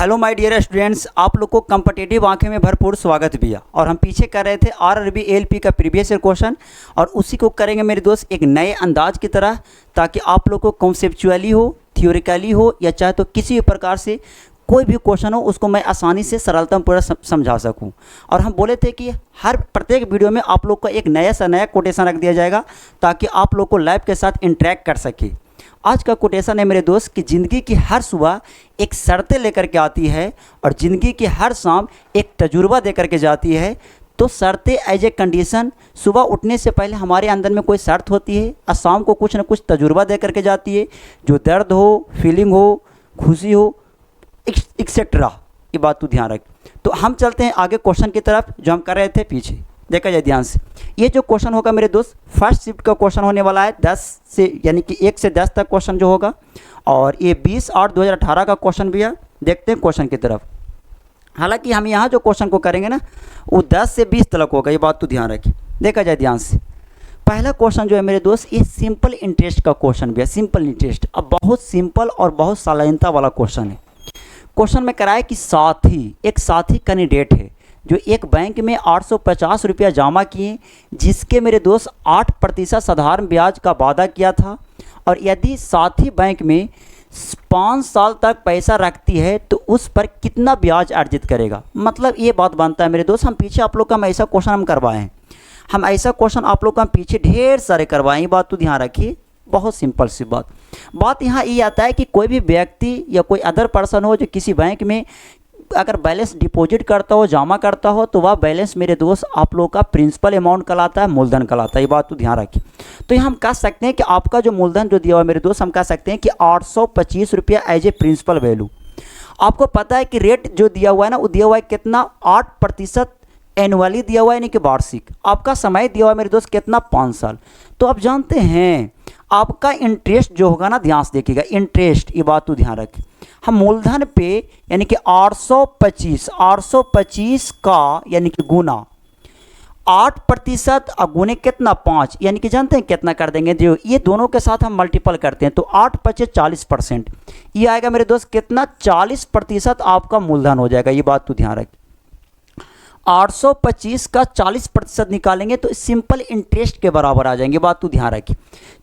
Hello my dear students, आप लोग को कम्पिटिटिव आंखें में भरपूर स्वागत भैया। और हम पीछे कर रहे थे आरआरबी एएलपी का प्रीवियस ईयर क्वेश्चन और उसी को करेंगे मेरे दोस्त एक नए अंदाज की तरह, ताकि आप लोग को कॉन्सेप्चुअली हो, थियोरिकली हो या चाहे तो किसी भी प्रकार से कोई भी क्वेश्चन हो उसको मैं आसानी से सरलता पूरा समझा सकूं। और हम बोले थे कि हर प्रत्येक वीडियो में आप लोग को एक नया सा नया कोटेशन रख दिया जाएगा ताकि आप लोग को लाइव के साथ इंटरेक्ट कर सके। आज का कोटेशन है मेरे दोस्त कि ज़िंदगी की हर सुबह एक शर्तें लेकर के आती है और ज़िंदगी की हर शाम एक तजुर्बा दे करके जाती है। तो शर्तें एज ए कंडीशन, सुबह उठने से पहले हमारे अंदर में कोई शर्त होती है और शाम को कुछ ना कुछ तजुर्बा दे करके जाती है, जो दर्द हो, फीलिंग हो, खुशी हो, एक्सेट्रा। ये बात तू ध्यान रख। तो हम चलते हैं आगे क्वेश्चन की तरफ जो हम कर रहे थे पीछे। देखा जाए ध्यान से, ये जो क्वेश्चन होगा मेरे दोस्त फर्स्ट शिफ्ट का क्वेश्चन होने वाला है 10 से, यानी कि 1 से 10 तक क्वेश्चन जो होगा। और ये 20/8/2018 का क्वेश्चन भी है। देखते हैं क्वेश्चन की तरफ। हालांकि हम यहाँ जो क्वेश्चन को करेंगे ना वो 10 से 20 तक होगा, ये बात तो ध्यान रखिए। देखा जाए ध्यान से, पहला क्वेश्चन जो है मेरे दोस्त ये सिंपल इंटरेस्ट का क्वेश्चन भी है। सिंपल इंटरेस्ट अब बहुत सिंपल और बहुत सालान्यता वाला क्वेश्चन है। क्वेश्चन में कराया कि एक साथी कैंडिडेट है जो एक बैंक में 850 रुपया जमा किए, जिसके मेरे दोस्त 8% साधारण ब्याज का वादा किया था। और यदि साथी बैंक में 5 साल तक पैसा रखती है तो उस पर कितना ब्याज अर्जित करेगा। मतलब ये बात बनता है मेरे दोस्त, हम पीछे आप लोग का ऐसा क्वेश्चन हम करवाए हैं, हम ऐसा क्वेश्चन आप लोग का पीछे ढेर सारे करवाए। ये बात तो ध्यान रखिए, बहुत सिंपल सी बात यहाँ ये आता है कि कोई भी व्यक्ति या कोई अदर पर्सन हो जो किसी बैंक में अगर बैलेंस डिपॉजिट करता हो, जमा करता हो, तो वह बैलेंस मेरे दोस्त आप लोग का प्रिंसिपल अमाउंट कहलाता है, मूलधन कहलाता है। ये बात तो ध्यान रखिए। तो यहाँ हम कह सकते हैं कि आपका जो मूलधन जो दिया हुआ है मेरे दोस्त, हम कह सकते हैं कि 825 रुपया एज ए प्रिंसिपल वैल्यू। आपको पता है कि रेट जो दिया हुआ है ना वो दिया हुआ है कितना, 8% एनुअली दिया हुआ है, यानी कि वार्षिक। आपका समय दिया हुआ है मेरे दोस्त कितना, 5 साल। तो आप जानते हैं आपका इंटरेस्ट जो होगा ना, ध्यान से देखिएगा इंटरेस्ट, ये बात तो ध्यान रखें। हम मूलधन पे यानी कि 825 का यानी कि गुना 8% और गुने कितना 5, यानी कि जानते हैं कितना कर देंगे, जो ये दोनों के साथ हम मल्टीपल करते हैं तो 8×5 = 40%। ये आएगा मेरे दोस्त कितना, 40% आपका मूलधन हो जाएगा। ये बात तो ध्यान रखें। 825 का 40% निकालेंगे तो सिंपल इंटरेस्ट के बराबर आ जाएंगे। बात तो ध्यान रखिए।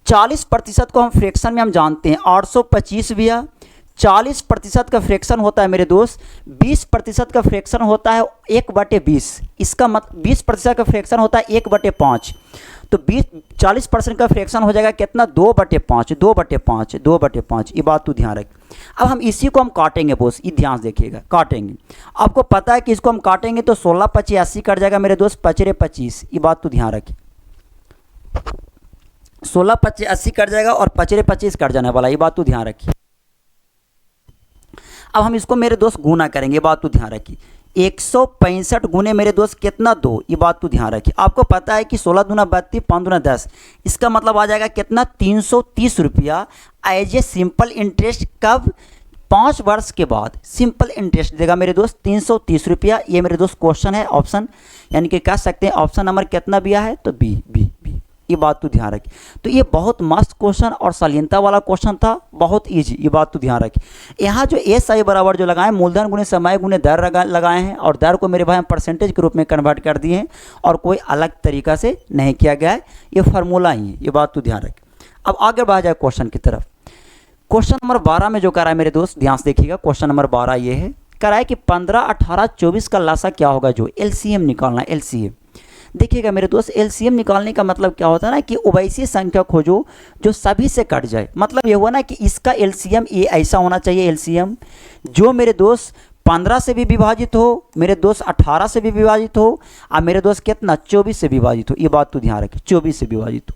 40% को हम फ्रैक्शन में हम जानते हैं 825 भी है, 40% का फ्रैक्शन होता है मेरे दोस्त 20% का फ्रैक्शन होता है 1/20। इसका मतलब 20% का फ्रैक्शन होता है 1/5। तो 40% का फ्रैक्शन हो जाएगा कितना, 2/5। ये बात तो ध्यान रखें। अब हम इसी को हम काटेंगे बोस, ये ध्यान से देखिएगा, काटेंगे। आपको पता है कि इसको हम काटेंगे तो 16×5 = 80 कट जाएगा मेरे दोस्त, 5×25। ये बात तो ध्यान रखें, 16×5 = 80 कट जाएगा और 5×25 कट जाने वाला। ये बात तो ध्यान रखिए। अब हम इसको मेरे दोस्त गुना करेंगे। ये बात तो ध्यान रखिए। 165 गुने मेरे दोस्त कितना, 2। ये बात तो ध्यान रखिए। आपको पता है कि 16 दूना 32, 5 दूना 10, इसका मतलब आ जाएगा कितना, 330 रुपया एज ए सिंपल इंटरेस्ट। कब, 5 वर्ष के बाद सिंपल इंटरेस्ट देगा मेरे दोस्त 330 रुपया। ये मेरे दोस्त क्वेश्चन है ऑप्शन, यानी कि कह सकते हैं ऑप्शन नंबर कितना भी है तो बी। ये बात तो ध्यान रखिए। तो ये बहुत मस्त क्वेश्चन और सालियनता वाला क्वेश्चन था, बहुत इजी। ये बात तो ध्यान रखिए। यहाँ जो SI बराबर जो लगाए, मूलधन गुने समय गुने दर लगाए हैं, और दर को मेरे भाई हम परसेंटेज के रूप में कन्वर्ट कर दिए हैं और कोई अलग तरीका से नहीं किया गया है, ये फार्मूला ही है। ये बात तो ध्यान रखिए। अब आगे बढ़ा जाए क्वेश्चन की तरफ। क्वेश्चन नंबर 12 में जो करा है मेरे दोस्त, ध्यान से देखिएगा। क्वेश्चन नंबर 12 ये है, करा है कि 15, 18, 24 का लासा क्या होगा, जो LCM निकालना। LCM देखिएगा मेरे दोस्त, LCM निकालने का मतलब क्या होता है ना कि वैसी संख्या खोजो जो सभी से कट जाए। मतलब ये हुआ ना कि इसका LCM ये ऐसा होना चाहिए, LCM जो मेरे दोस्त 15 से भी विभाजित हो, मेरे दोस्त 18 से भी विभाजित हो, और मेरे दोस्त कितना 24 से विभाजित हो। ये बात तो ध्यान रखिए, 24 से विभाजित हो।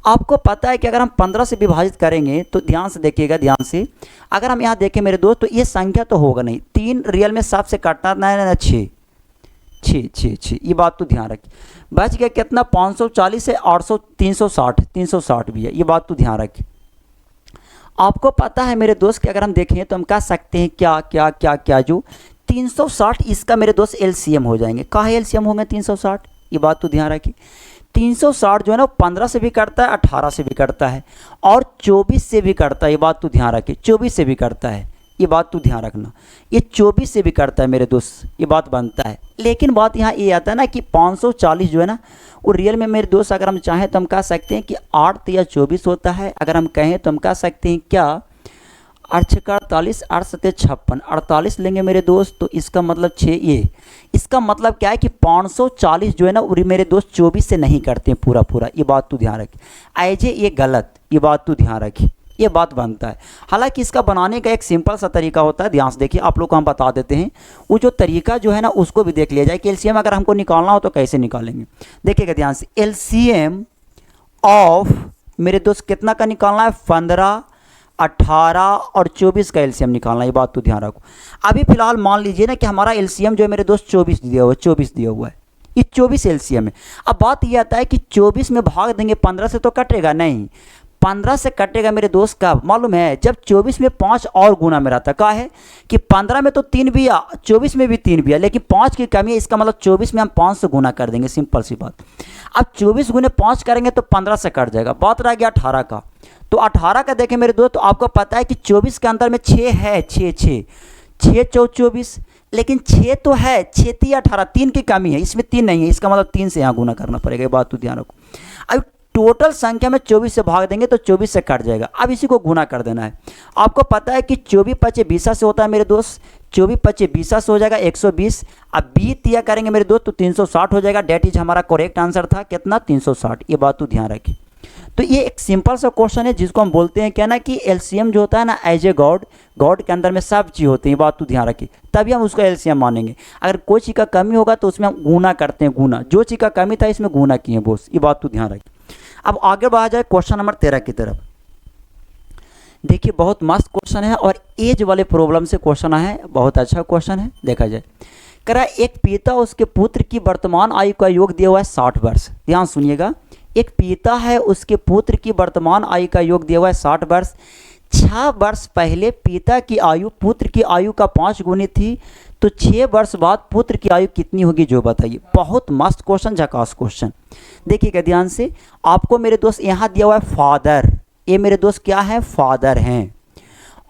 आपको पता है कि अगर हम 15 से विभाजित करेंगे तो ध्यान से देखिएगा, ध्यान से अगर हम यहाँ देखें मेरे दोस्त तो ये संख्या तो होगा नहीं, 3 रियल में 7 से काटना ना 6। ये बात तो ध्यान रखिए। बच गया कितना, 540 से 800, 360 भी है। ये बात तो ध्यान रखिए। आपको पता है मेरे दोस्त कि अगर हम देखें तो हम कह सकते हैं क्या जो 360 इसका मेरे दोस्त LCM हो जाएंगे। कहाँ LCM होंगे 360, ये बात तो ध्यान रखिए। 360 जो है ना 15 से भी करता है, 18 से भी करता है और 24 से भी करता है। ये बात तो ध्यान रखिए, 24 से भी करता है। ये बात तू ध्यान रखना। ये 24 से भी करता है मेरे दोस्त, ये बात बनता है। लेकिन बात यहाँ ये आता है ना कि 540 जो है ना वो रियल में मेरे दोस्त अगर हम चाहें तो हम कह सकते हैं कि 8 या 24 होता है। अगर हम कहें तो हम कह सकते हैं क्या 8 का 48, 8 सत्ते 56, 48 लेंगे मेरे दोस्त तो इसका मतलब 6 ये। इसका मतलब क्या है कि 540 जो है ना वो मेरे दोस्त 24 से नहीं करते हैं पूरा पूरा, ये बात तू ध्यान रख। ऐजे ये गलत, ये बात तू ध्यान रखी, ये बात बनता है। हालांकि इसका बनाने का एक सिंपल सा तरीका होता है, ध्यान से देखिए आप लोग को हम बता देते हैं। वो जो तरीका जो है ना उसको भी देख लिया जाए कि एलसीएम अगर हमको निकालना हो तो कैसे निकालेंगे। देखिएगा ध्यान से, एलसीएम ऑफ मेरे दोस्त कितना का निकालना है, 15, 18 और 24 का एलसीएम निकालना है, ये बात तो ध्यान रखो। अभी फिलहाल मान लीजिए ना कि हमारा एलसीएम जो है मेरे दोस्त 24 दिया हुआ है, 24 दिया हुआ है, ये 24 एलसीएम है। अब बात ये आता है कि 24 में भाग देंगे 15 से तो कटेगा नहीं, 15 से कटेगा मेरे दोस्त कब मालूम है, जब 24 में 5 और गुना में रहता। क्या है कि 15 में तो 3 भी आ, 24 में भी 3 भी आ, लेकिन 5 की कमी है, इसका मतलब 24 में हम 5 से गुना कर देंगे, सिंपल सी बात। अब 24 गुने 5 करेंगे तो 15 से कट जाएगा, बात रह गया 18 का। तो 18 का देखें मेरे दोस्त तो आपको पता है कि 24 के अंदर में 6 है, 6 6 6 24, लेकिन 6 तो है, 6 3 18, 3 की कमी है, इसमें 3 नहीं है, इसका मतलब 3 से यहाँ गुना करना पड़ेगा, ये बात तो ध्यान रखो। अब टोटल संख्या में 24 से भाग देंगे तो 24 से कट जाएगा। अब इसी को गुना कर देना है। आपको पता है कि 24 25 20 से होता है मेरे दोस्त, 24 25 20 से हो जाएगा 120। अब 20 दिया करेंगे मेरे दोस्त तो 360 हो जाएगा, डेट इज हमारा करेक्ट आंसर था कितना, 360, ये बात तो ध्यान रखिए। तो ये एक सिंपल सा क्वेश्चन है जिसको हम बोलते हैं क्या ना कि एलसीएम जो होता है ना एज ए गॉड, गॉड के अंदर में सब चीज़ होती है, बात तो ध्यान रखिए, तभी हम उसको एलसीएम मानेंगे। अगर कोई चीज़ का कमी होगा तो उसमें हम गुना करते हैं, गुना, जो चीज़ का कमी था इसमें गुना किए बोस, ये बात तो ध्यान रखिए। अब आगे बढ़ा जाए क्वेश्चन नंबर 13 की तरफ। देखिए बहुत मस्त क्वेश्चन है और एज वाले प्रॉब्लम से क्वेश्चन है, बहुत अच्छा क्वेश्चन है। देखा जाए करा एक पिता उसके पुत्र की वर्तमान आयु का योग दिया हुआ है 60 वर्ष। ध्यान सुनिएगा, एक पिता है उसके पुत्र की वर्तमान आयु का योग दिया हुआ है 60 वर्ष। 6 वर्ष पहले पिता की आयु पुत्र की आयु का 5 गुनी थी, तो 6 वर्ष बाद पुत्र की आयु कितनी होगी जो बताइए। बहुत मस्त क्वेश्चन, झकास क्वेश्चन। देखिएगा ध्यान से, आपको मेरे दोस्त यहाँ दिया हुआ है फादर, ये मेरे दोस्त क्या है, फादर हैं,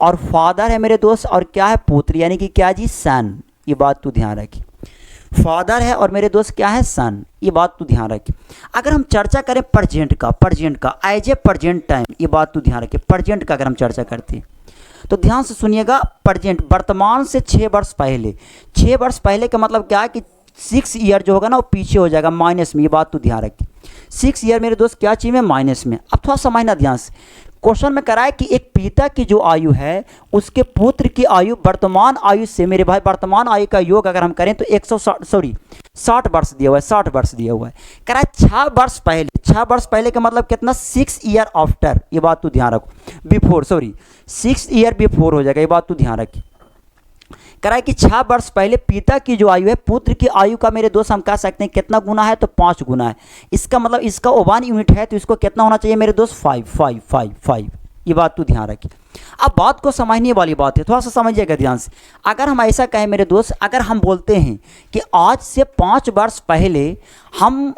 और फादर है मेरे दोस्त और क्या है, पुत्र, यानी कि क्या जी, सन, ये बात तो ध्यान रखिए। फादर है और मेरे दोस्त क्या है, सन, ये बात तो ध्यान रखिए। अगर हम चर्चा करें प्रेजेंट का एज ए प्रेजेंट टाइम, ये बात तो ध्यान रखिए, प्रेजेंट का अगर हम चर्चा करते हैं तो ध्यान से सुनिएगा, प्रेजेंट वर्तमान से 6 वर्ष पहले, 6 वर्ष पहले का मतलब क्या है कि 6 ईयर जो होगा ना वो पीछे हो जाएगा माइनस में, ये बात तो ध्यान रखिए। 6 ईयर मेरे दोस्त क्या चीज़ में, माइनस में। अब थोड़ा समझना ध्यान से, क्वेश्चन में कराए कि एक पिता की जो आयु है उसके पुत्र की आयु वर्तमान आयु से मेरे भाई, वर्तमान आयु का योग अगर हम करें तो 60 वर्ष दिया हुआ है, 60 वर्ष दिया हुआ है। कराए 6 वर्ष पहले, 6 वर्ष पहले का मतलब कितना, 6 ईयर आफ्टर, ये बात तो ध्यान रखो, बिफोर 6 ईयर बिफोर हो जाएगा, ये बात तो ध्यान रखिए। कराए कि 6 वर्ष पहले पिता की जो आयु है पुत्र की आयु का मेरे दोस्त हम कह सकते हैं कितना गुना है, तो 5 गुना है। इसका मतलब इसका 1 यूनिट है तो इसको कितना होना चाहिए मेरे दोस्त, 5, ये बात तो ध्यान रखिए। अब बात को समझने वाली बात है, थोड़ा सा समझिएगा ध्यान से। अगर हम ऐसा कहें मेरे दोस्त, अगर हम बोलते हैं कि आज से 5 वर्ष पहले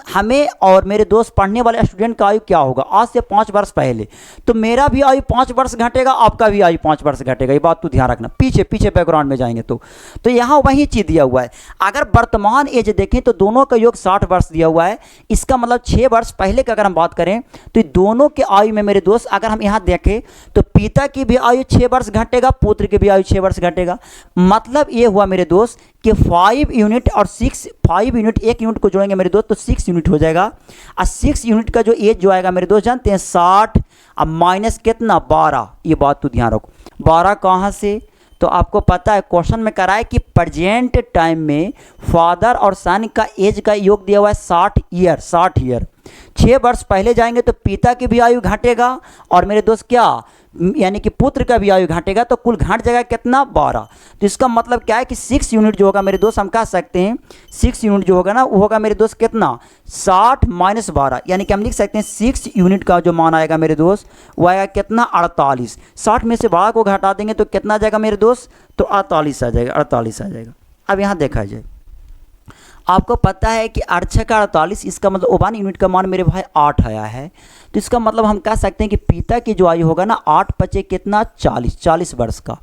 हमें और मेरे दोस्त पढ़ने वाले स्टूडेंट का आयु क्या होगा, आज से 5 वर्ष पहले, तो मेरा भी आयु 5 वर्ष घटेगा, आपका भी आयु 5 वर्ष घटेगा, ये बात तो ध्यान रखना। पीछे बैकग्राउंड में जाएंगे तो यहाँ वही चीज़ दिया हुआ है। अगर वर्तमान एज देखें तो दोनों का योग 60 वर्ष दिया हुआ है, इसका मतलब 6 वर्ष पहले का अगर हम बात करें तो दोनों के आयु में मेरे दोस्त अगर हम यहाँ देखें तो पिता की भी आयु 6 वर्ष घटेगा, पुत्र की भी आयु 6 वर्ष घटेगा। मतलब ये हुआ मेरे दोस्त कि 5 यूनिट और 5 यूनिट, 1 यूनिट को जोड़ेंगे मेरे दोस्त तो 6 यूनिट हो जाएगा। और 6 यूनिट का जो एज जो आएगा मेरे दोस्त जानते हैं 60, अब माइनस कितना, 12, ये बात तो ध्यान रखो। 12 कहाँ से, तो आपको पता है क्वेश्चन में कराए कि प्रेजेंट टाइम में फादर और सन का एज का योग दिया हुआ है 60 ईयर। 6 वर्ष पहले जाएंगे तो पिता की भी आयु घटेगा और मेरे दोस्त क्या, यानी कि पुत्र का भी आयु घटेगा, तो कुल घट जाएगा कितना, 12। तो इसका मतलब क्या है कि 6 यूनिट जो होगा मेरे दोस्त हम कह सकते हैं 6 यूनिट जो होगा ना वो होगा मेरे दोस्त कितना, 60 माइनस 12, यानी कि हम लिख सकते हैं 6 यूनिट का जो मान आएगा मेरे दोस्त वो आएगा कितना, 48। 60 में से 12 को घटा देंगे तो कितना आ जाएगा मेरे दोस्त, तो 48 आ जाएगा, 48 आ जाएगा। अब यहाँ देखा जाए, आपको पता है कि 8 का 48, इसका मतलब 1 यूनिट का मान मेरे भाई 8 आया है, तो इसका मतलब हम कह सकते हैं कि पिता की जो आयु होगा ना 8 पचे कितना, 40 वर्ष का,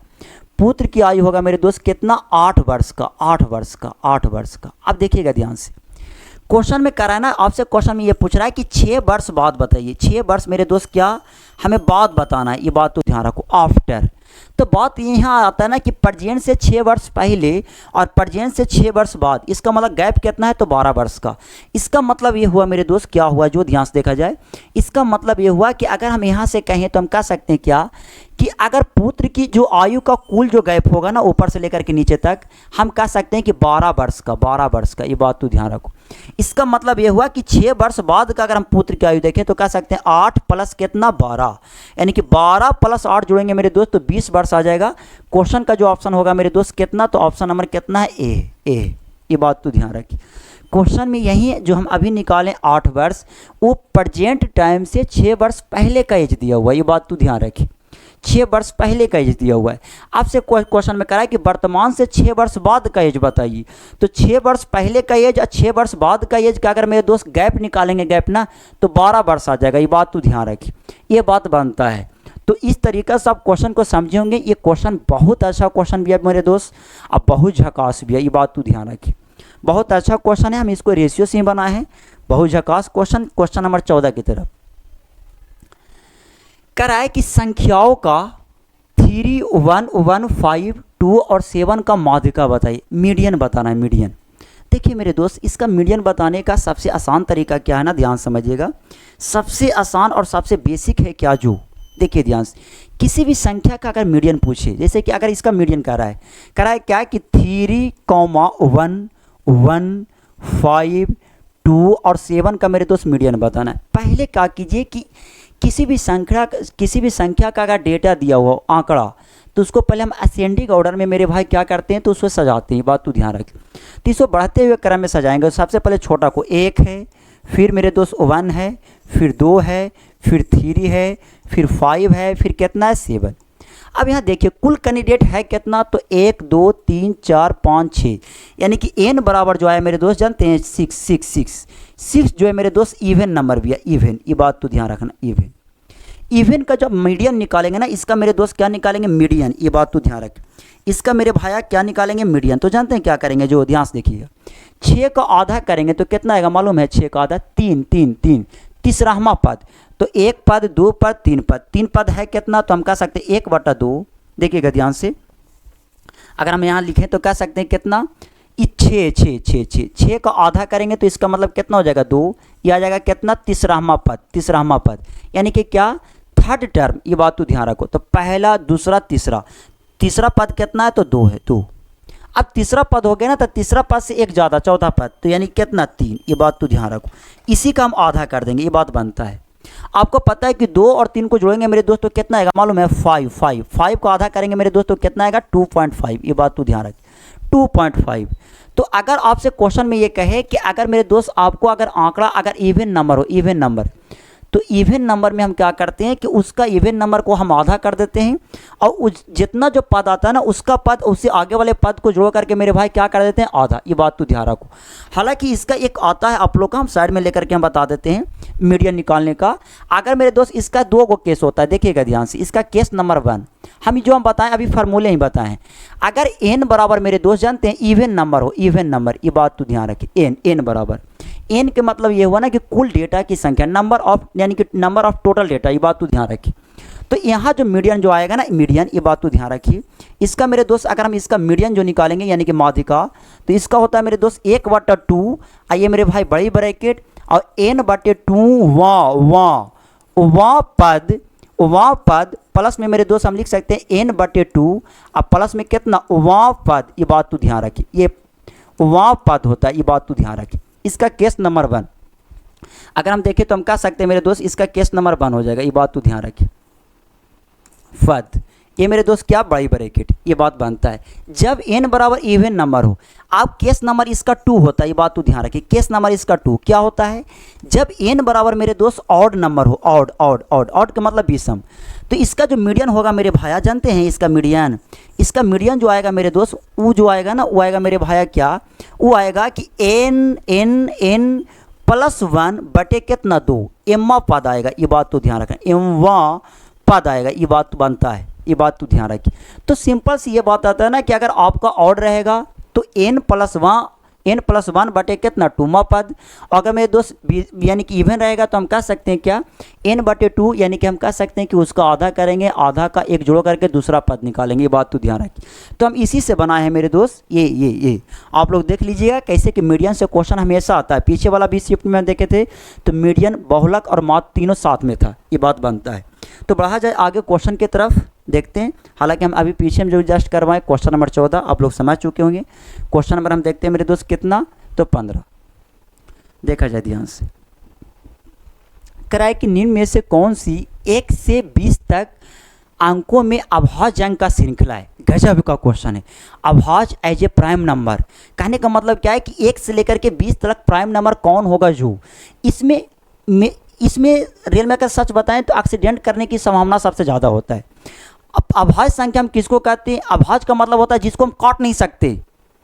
पुत्र की आयु होगा मेरे दोस्त कितना, 8 वर्ष का, 8 वर्ष का, 8 वर्ष का। अब देखिएगा ध्यान से, क्वेश्चन में करा है ना आपसे, क्वेश्चन में ये पूछ रहा है कि 6 वर्ष बाद बताइए। 6 वर्ष मेरे दोस्त क्या हमें बाद बताना है, ये बात तो ध्यान रखो, आफ्टर। तो बात यहाँ आता है ना कि प्रेजेंट से 6 वर्ष पहले और प्रेजेंट से 6 वर्ष बाद, इसका मतलब गैप कितना है, तो 12 वर्ष का। इसका मतलब ये हुआ मेरे दोस्त, क्या हुआ जो ध्यान से देखा जाए, इसका मतलब ये हुआ कि अगर हम यहाँ से कहें तो हम कह सकते हैं क्या, कि अगर पुत्र की जो आयु का कुल जो गैप होगा ना ऊपर से लेकर के नीचे तक, हम कह सकते हैं कि 12 वर्ष का, 12 वर्ष का। ये बात तो ध्यान रखो। इसका मतलब ये हुआ कि 6 वर्ष बाद का अगर हम पुत्र की आयु देखें तो कह सकते हैं 8 प्लस कितना, 12, यानी कि 12 प्लस 8 जोड़ेंगे मेरे दोस्त तो 20 वर्ष आ जाएगा। क्वेश्चन का जो ऑप्शन होगा मेरे दोस्त कितना, तो ऑप्शन नंबर कितना है, ए। ये बात तो ध्यान रखिए। क्वेश्चन में यही जो हम अभी निकालें 8 वर्ष, वो प्रेजेंट टाइम से 6 वर्ष पहले का एज दिया हुआ है। ये बात तो ध्यान रखिए, 6 वर्ष पहले का एज दिया हुआ है। आपसे क्वेश्चन में करा है कि वर्तमान से 6 वर्ष बाद का एज बताइए। तो 6 वर्ष पहले का एज और 6 वर्ष बाद का एज का अगर मेरे दोस्त गैप निकालेंगे, गैप ना, तो 12 वर्ष आ जाएगा। ये बात तो ध्यान रखिए, ये बात बनता है। तो इस तरीक़े से आप क्वेश्चन को समझे होंगे। ये क्वेश्चन बहुत अच्छा क्वेश्चन भी है मेरे दोस्त, अब बहुत झकास भी है। ये बात तो ध्यान रखिए, बहुत अच्छा क्वेश्चन है। हम इसको रेशियो से ही बनाए हैं, बहुत झकास क्वेश्चन। क्वेश्चन नंबर 14 की तरफ कराए कि संख्याओं का 3, 1, 1, 5, 2 और 7 का माध्यिका बताइए। मीडियन बताना है, मीडियन। देखिए मेरे दोस्त, इसका मीडियन बताने का सबसे आसान तरीका क्या है ना, ध्यान समझिएगा। सबसे आसान और सबसे बेसिक है क्या, जो देखिए ध्यान से, किसी भी संख्या का अगर मीडियन पूछे, जैसे कि अगर इसका मीडियन करा है क्या कि 3, 1, 1, 5, 2 और 7 का मेरे दोस्त मीडियन बताना है। पहले क्या कीजिए कि किसी भी संख्या का अगर डेटा दिया हुआ आंकड़ा, तो उसको पहले हम असेंडिंग ऑर्डर में मेरे भाई क्या करते हैं, तो उसको सजाते हैं। बात तो ध्यान रखें। तो इसको बढ़ते हुए क्रम में सजाएंगे। सबसे पहले छोटा को 1 है, फिर मेरे दोस्त 1 है, फिर 2 है, फिर 3 है, फिर 5 है, फिर कितना है, 7। अब यहाँ देखिए कुल कैंडिडेट है कितना, तो 1, 2, 3, 4, 5, 6, यानी कि n बराबर जो है मेरे दोस्त जानते हैं 6 जो है मेरे दोस्त इवन नंबर भी है, इवन। ये बात तो ध्यान रखना, इवन का जब मीडियन निकालेंगे ना, इसका मेरे दोस्त क्या निकालेंगे, मीडियन। ये बात तो ध्यान रखें। इसका मेरे भाया क्या निकालेंगे, मीडियन। तो जानते हैं क्या करेंगे, जो ध्यान से देखिएगा, 6 का आधा करेंगे तो कितना आएगा मालूम है, 6 का आधा 3, तीसरामा पद, तो 1 पद, 2 पद, 3 पद, 3 पद है कितना, तो हम कह सकते हैं 1/2। देखिएगा ध्यान से, अगर हम यहाँ लिखें तो कह सकते हैं कितना, 6 का आधा करेंगे तो इसका मतलब कितना हो जाएगा, 2। ये आ जाएगा कितना, तीसरामा पद, यानी कि क्या, थर्ड टर्म। ये बात तो ध्यान रखो। तो पहला, दूसरा, तीसरा पद कितना है, तो 2 है, 2। अब तीसरा पद हो गया ना, तो तीसरा पद से एक ज़्यादा, चौथा पद, तो यानी कितना, 3। ये बात तो ध्यान रखो। इसी का हम आधा कर देंगे, ये बात बनता है। आपको पता है कि 2 और 3 को जोड़ेंगे मेरे दोस्तों कितना आएगा मालूम है, 5 को आधा करेंगे मेरे दोस्तों कितना आएगा, 2.5। ये बात तो ध्यान रखें, 2.5। तो अगर आपसे क्वेश्चन में ये कहे कि अगर मेरे दोस्त आपको अगर आंकड़ा अगर इवन नंबर हो, इवन नंबर, तो इवन नंबर में हम क्या करते हैं कि उसका इवन नंबर को हम आधा कर देते हैं, और जितना जो पद आता है ना उसका पद उससे आगे वाले पद को जोड़ करके मेरे भाई क्या कर देते हैं, आधा। ये बात तो ध्यान रखो। हालांकि इसका एक आता है आप लोग का, हम साइड में लेकर के हम बता देते हैं मीडियन निकालने का। अगर मेरे दोस्त इसका 2 को केस होता है, देखिएगा ध्यान से। इसका केस नंबर 1 हम बताएं अभी फार्मूले ही बताएं। अगर n बराबर मेरे दोस्त जानते हैं इवन नंबर हो, इवन नंबर, ये बात तो ध्यान रखिए। n बराबर, n के मतलब ये हुआ ना कि कुल डेटा की संख्या, नंबर ऑफ, यानी कि नंबर ऑफ टोटल डेटा। ये बात तो ध्यान रखिए। तो यहाँ जो मीडियन जो आएगा ना, मीडियन, ये बात तो ध्यान रखिए। इसका मेरे दोस्त अगर हम इसका मीडियन जो निकालेंगे यानी कि माध्यिका, तो इसका होता है मेरे दोस्त 1/2। आइए मेरे भाई बड़ी ब्रैकेट और n/2 वहाँ पद प्लस में मेरे दोस्त हम लिख सकते हैं n/2 और प्लस में कितना, वहाँ पद। ये बात तो ध्यान रखिए, ये वहाँ पद होता है। ये बात तो ध्यान रखिए। इसका केस नंबर 1 अगर हम देखें तो हम कह सकते हैं मेरे दोस्त इसका केस नंबर 1 हो जाएगा। ये बात तो ध्यान रखिए। पद, ये मेरे दोस्त क्या, बड़ी ब्रैकेट। ये बात बनता है जब n बराबर इवन नंबर हो। अब केस नंबर इसका 2 होता है। ये बात तो ध्यान रखिए। केस नंबर इसका 2 क्या होता है, जब n बराबर मेरे दोस्त ऑड नंबर हो, ऑड का मतलब विषम। तो इसका जो मीडियन होगा मेरे भाया जानते हैं, इसका मीडियन जो आएगा मेरे दोस्त, वो जो आएगा ना, वो आएगा मेरे भाया क्या, वो आएगा कि n प्लस 1 बटे कितना, 2 एम्मा पद आएगा। ये बात तो ध्यान रखना, एम्मा पद आएगा। ये बात तो बनता है। ये बात तो ध्यान रखिए। तो सिंपल सी ये बात आता है ना कि अगर आपका ऑड रहेगा तो n+1 बटे कितना 2वां पद, और अगर मेरे दोस्त यानी कि इवन रहेगा तो हम कह सकते हैं क्या n/2, यानी कि हम कह सकते हैं कि उसका आधा करेंगे, आधा का एक जोड़ करके दूसरा पद निकालेंगे। ये बात तो ध्यान रखिए। तो हम इसी से बनाए हैं मेरे दोस्त ये आप लोग देख लीजिएगा कैसे कि मीडियन से क्वेश्चन हमेशा आता है। पीछे वाला भी शिफ्ट में देखे थे तो मीडियन, बहुलक और माध्य तीनों साथ में था, ये बात बनता है। तो बढ़ा जाए आगे क्वेश्चन की तरफ देखते हैं। हालांकि हम अभी पीछे में जो जस्ट करवाएं क्वेश्चन नंबर 14 आप लोग समझ चुके होंगे। क्वेश्चन नंबर हम देखते हैं मेरे दोस्त कितना, तो 15। देखा जाए ध्यान से, कराए कि निम्न में से कौन सी 1 से 20 तक अंकों में अभाज्य अंक का श्रृंखला है। गजब का क्वेश्चन है। अभाज्य एज ए प्राइम नंबर, कहने का मतलब क्या है कि 1 से लेकर के 20 तक प्राइम नंबर कौन होगा जो इसमें रियल में अगर सच बताएं तो एक्सीडेंट करने की संभावना सबसे ज़्यादा होता है। अब अभाज्य संख्या हम किसको कहते हैं? अभाज्य का मतलब होता है जिसको हम काट नहीं सकते।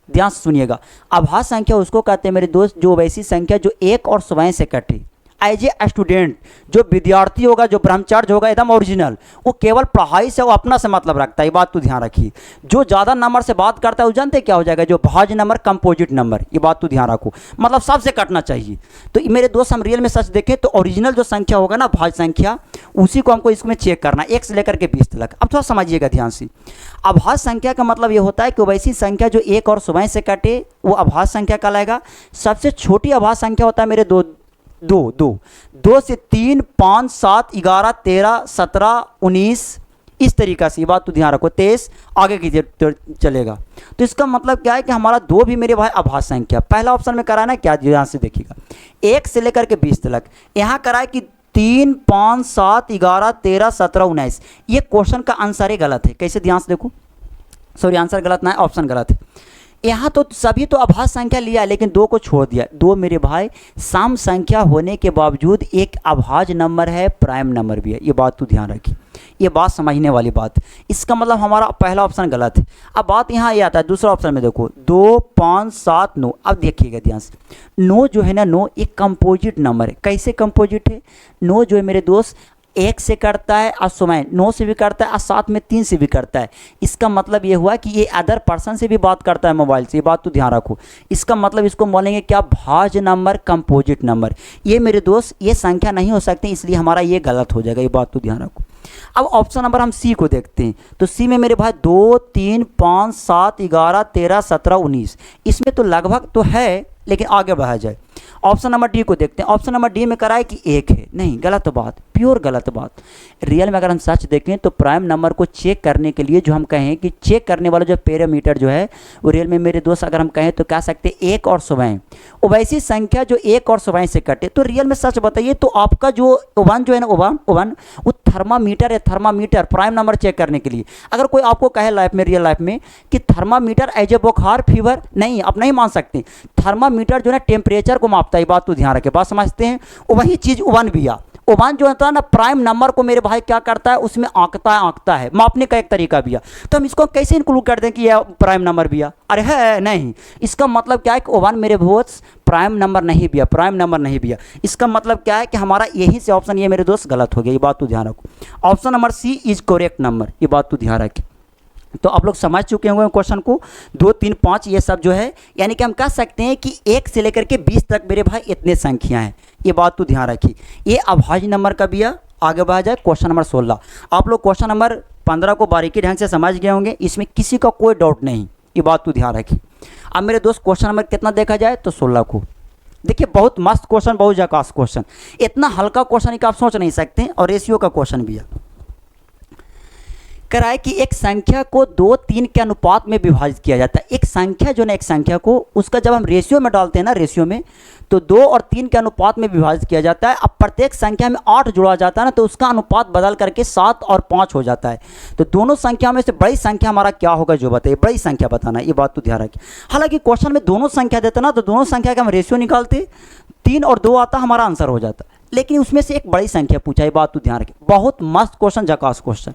ध्यान से सुनिएगा, अभाज्य संख्या उसको कहते हैं मेरे दोस्त जो वैसी संख्या जो एक और स्वयं से कटे। एज ए स्टूडेंट, जो विद्यार्थी होगा, जो ब्रह्मचार्य होगा एकदम ओरिजिनल, वो केवल पढ़ाई से वो अपना से मतलब रखता है। ये बात तो ध्यान रखिए। जो ज़्यादा नंबर से बात करता है वो जानते क्या हो जाएगा, जो भाज्य नंबर, कंपोजिट नंबर। ये बात तो ध्यान रखो, मतलब सबसे कटना चाहिए। तो मेरे दोस्त हम रियल में सच देखें तो ओरिजिनल जो संख्या होगा ना भाज्य संख्या, उसी को हमको इसमें चेक करना है 1 से लेकर के 20 तक। अब थोड़ा समझिएगा ध्यान से। अभाज्य संख्या का मतलब ये होता है कि वैसी संख्या जो एक और स्वयं से कटे वो अभाज्य संख्या कहलाएगा। सबसे छोटी अभाज्य संख्या होता है मेरे दो से 3, 5, 7, 11, 13, 17, 19 इस तरीक़ा से। ये बात तो ध्यान रखो, 23 आगे की चलेगा। तो इसका मतलब क्या है कि हमारा 2 भी मेरे भाई अभाज्य संख्या। पहला ऑप्शन में कराना है क्या, ध्यान से देखिएगा 1 से लेकर के 20 तक। यहाँ कराए कि 3, 5, 7, 11, 13, 17, 19। ये क्वेश्चन का आंसर ही गलत है। कैसे, ध्यान से देखो, सॉरी आंसर गलत ना है, ऑप्शन गलत है। यहाँ तो सभी तो अभाज्य संख्या लिया लेकिन 2 को छोड़ दिया। 2 मेरे भाई सम संख्या होने के बावजूद एक अभाज्य नंबर है, प्राइम नंबर भी है। ये बात तो ध्यान रखिए, ये बात समझने वाली बात। इसका मतलब हमारा पहला ऑप्शन गलत है। अब बात यहाँ ये आता है दूसरा ऑप्शन में, देखो 2, 5, 7, 9। अब देखिएगा ध्यान से, 9 जो है ना, 9 एक कंपोजिट नंबर है। कैसे कंपोजिट है? 9 जो है मेरे दोस्त 1 से करता है और स्वयं 9 से भी करता है और साथ में 3 से भी करता है। इसका मतलब ये हुआ कि ये अदर पर्सन से भी बात करता है मोबाइल से। ये बात तो ध्यान रखो। इसका मतलब इसको बोलेंगे क्या, भाज्य नंबर, कंपोजिट नंबर। ये मेरे दोस्त ये संख्या नहीं हो सकती, इसलिए हमारा ये गलत हो जाएगा। ये बात तो ध्यान रखो। अब ऑप्शन नंबर हम सी को देखते हैं। तो सी में मेरे भाई 2, 3, 5, 7, 11, 13, 17, 19। इसमें तो लगभग तो है लेकिन आगे बढ़ा जाए। ऑप्शन नंबर डी को देखते हैं। ऑप्शन नंबर डी में कराए कि 1 है। नहीं, गलत बात, प्योर गलत बात। रियल में अगर हम सच देखें तो प्राइम नंबर को चेक करने के लिए जो हम कहें कि चेक करने वाला जो पैरामीटर जो है वो रियल में मेरे दोस्त अगर हम कहें तो कह सकते हैं 1 और स्वयं। वो वैसी संख्या जो 1 और स्वयं से कटे। तो रियल में सच बताइए तो आपका जो 1 जो है ना, ओवन वो थर्मामीटर है। थर्मामीटर प्राइम नंबर चेक करने के लिए अगर कोई आपको कहे लाइफ में, रियल लाइफ में कि थर्मामीटर एज ए बुखार, फीवर, नहीं, आप नहीं मान सकते। थर्मामीटर जो है टेम्परेचर को मापता है। बात तो ध्यान रखें, बात समझते हैं। वही चीज़ ओवन भी है। ओवन जो होता है ना, प्राइम नंबर को मेरे भाई क्या करता है, उसमें आंकता है। मापने का एक तरीका भी है। तो हम इसको कैसे इंक्लूड कर दें कि यह प्राइम नंबर भी है? अरे है नहीं। इसका मतलब क्या है कि ओवन मेरे दोस्त प्राइम नंबर नहीं भी है, प्राइम नंबर नहीं भी है। इसका मतलब क्या है कि हमारा यही से ऑप्शन ये मेरे दोस्त गलत हो गया। ये बात तो ध्यान रखो। Option number C is correct number. ये बात तो ध्यान रखें। तो आप लोग समझ चुके होंगे क्वेश्चन को। 2, 3, 5 ये सब जो है, यानी कि हम कह सकते हैं कि 1 से लेकर के 20 तक मेरे भाई इतने संख्या हैं। ये बात तो ध्यान रखिए। ये अभाज्य नंबर का भी है। आगे बढ़ा जाए क्वेश्चन नंबर 16। आप लोग क्वेश्चन नंबर 15 को बारीकी ढंग से समझ गए होंगे, इसमें किसी का कोई डाउट नहीं। ये बात तो ध्यान रखिए। अब मेरे दोस्त क्वेश्चन नंबर कितना देखा जाए तो 16 को देखिए। बहुत मस्त क्वेश्चन, बहुत झकास क्वेश्चन। इतना हल्का क्वेश्चन कि आप सोच नहीं सकते, और रेशियो का क्वेश्चन भी है। कराए कि एक संख्या को 2, 3 के अनुपात में विभाजित किया जाता है। एक संख्या जो ना, एक संख्या को उसका जब हम रेशियो में डालते हैं ना, रेशियो में, तो 2 और 3 के अनुपात में विभाजित किया जाता है। अब प्रत्येक संख्या में 8 जोड़ा जाता है ना, तो उसका अनुपात बदल करके 7 और 5 हो जाता है। तो दोनों संख्या में से बड़ी संख्या हमारा क्या होगा जो बताइए, बड़ी संख्या बताना। ये बात तो ध्यान रखिए। हालांकि क्वेश्चन में दोनों संख्या देता ना, तो दोनों संख्या का हम रेशियो निकालते, 3 और 2 आता, हमारा आंसर हो जाता। लेकिन उसमें से एक बड़ी संख्या पूछा। ये बात तो ध्यान रखिए। बहुत मस्त क्वेश्चन, झकास क्वेश्चन।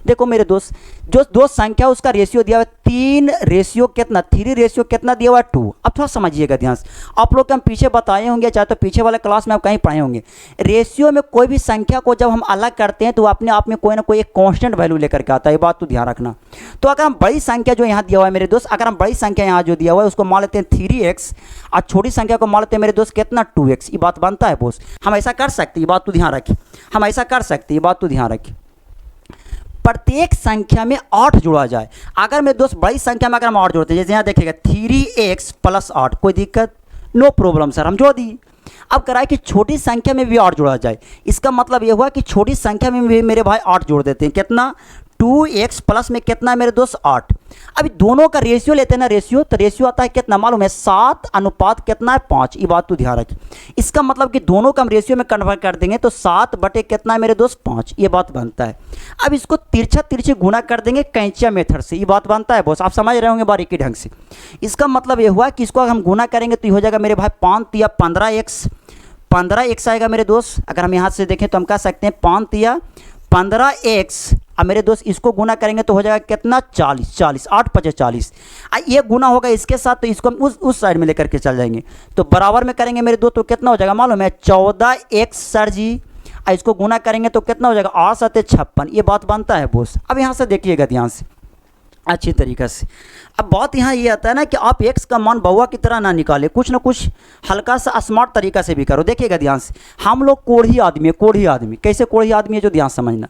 देखो मेरे दोस्त, जो दो संख्या उसका रेशियो दिया हुआ है 3 रेशियो कितना, 3 रेशियो कितना दिया हुआ है 2। अब थोड़ा समझिएगा ध्यान से, आप लोग के हम पीछे बताए होंगे, चाहे तो पीछे वाले क्लास में आप कहीं पढ़े होंगे। रेशियो में कोई भी संख्या को जब हम अलग करते हैं तो वो अपने आप में कोई ना कोई एक कांस्टेंट वैल्यू लेकर के आता है, ये बात तो ध्यान रखना। तो अगर हम बड़ी संख्या जो यहाँ दिया हुआ है मेरे दोस्त, अगर हम बड़ी संख्या यहाँ जो दिया हुआ है उसको मान लेते हैं 3x और छोटी संख्या को मान लेते हैं मेरे दोस्त कितना 2x, ये बात बनता है बोस। हम ऐसा कर सकते हैं, ये बात तो ध्यान रखिए, हम ऐसा कर सकते हैं, ये बात तो ध्यान रखिए। प्रत्येक संख्या में 8 जोड़ा जाए। अगर मेरे दोस्त बड़ी संख्या में अगर हम 8 जोड़ते हैं, जैसे यहाँ देखिएगा 3x + 8, कोई दिक्कत, नो प्रॉब्लम सर, हम जोड़ दिए। अब कराए कि छोटी संख्या में भी 8 जोड़ा जाए, इसका मतलब ये हुआ कि छोटी संख्या में भी मेरे भाई 8 जोड़ देते हैं, कितना 2x प्लस में कितना है मेरे दोस्त 8। अभी दोनों का रेशियो लेते हैं ना, रेशियो, तो रेशियो आता है कितना मालूम है 7 अनुपात कितना है 5, ये बात तो ध्यान रखिए। इसका मतलब कि दोनों का हम रेशियो में कन्वर्ट कर देंगे तो 7 बटे कितना है मेरे दोस्त 5, ये बात बनता है। अब इसको तिरछा तिरछे गुना कर देंगे कैंचिया मेथड से, ये बात बनता है बॉस, आप समझ रहे होंगे बारीकी ढंग से। इसका मतलब ये हुआ कि इसको हम गुना करेंगे तो ये हो जाएगा मेरे भाई 5 × 15x आएगा मेरे दोस्त। अगर हम यहाँ से देखें तो हम कह सकते हैं 5 × 15x, अब मेरे दोस्त इसको गुना करेंगे तो हो जाएगा कितना 40, 8 × 5 = 40। ये गुना होगा इसके साथ, तो इसको हम उस साइड में लेकर के चल जाएंगे, तो बराबर में करेंगे मेरे दोस्त तो कितना हो जाएगा मालूम है 14x सर जी। इसको गुना करेंगे तो कितना हो जाएगा 8 × 7 = 56, ये बात बनता है बोस। अब यहाँ से देखिएगा ध्यान से अच्छी तरीक़े से। अब बात यहाँ ये आता है ना कि आप x का मान बउआ की तरह ना निकाले, कुछ ना कुछ हल्का सा स्मार्ट तरीक़ा से भी करो। देखिएगा ध्यान से, हम लोग कोढ़ी आदमी है, कोढ़ी आदमी। कैसे कोढ़ी आदमी है जो ध्यान समझना,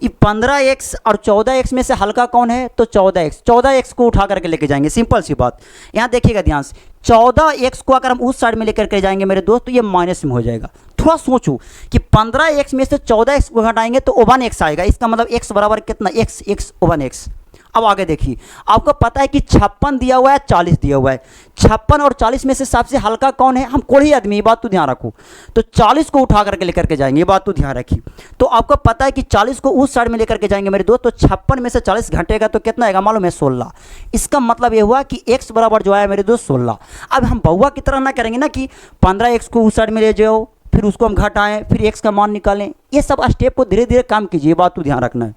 ये 15x और 14x में से हल्का कौन है, तो 14x को उठा करके लेके जाएंगे, सिंपल सी बात। यहाँ देखिएगा ध्यान से, 14x को अगर हम उस साइड में लेकर के जाएंगे मेरे दोस्त तो ये माइनस में हो जाएगा। थोड़ा सोचो कि 15x में से 14x को घटाएंगे तो 1x आएगा, इसका मतलब x बराबर कितना, x 1x। अब आगे देखिए, आपको पता है कि 56 दिया हुआ है, 40 दिया हुआ है। 56 और 40 में से सबसे हल्का कौन है, हम कोढ़ी आदमी, ये बात तो ध्यान रखो। तो 40 को उठा करके लेकर के जाएंगे, ये बात तो ध्यान रखिए। तो आपको पता है कि 40 को उस साइड में लेकर के जाएंगे मेरे दोस्त, तो 56 में से 40 घटेगा तो कितना आएगा मालूम है 16। इसका मतलब ये हुआ कि x बराबर जो है मेरे दोस्त 16। अब हम बउआ की तरह ना करेंगे ना कि 15x को उस साइड में ले जाओ, फिर उसको हम घटाएं, फिर x का मान निकालें, ये सब स्टेप को धीरे धीरे काम कीजिए, ये बात तो ध्यान रखना है।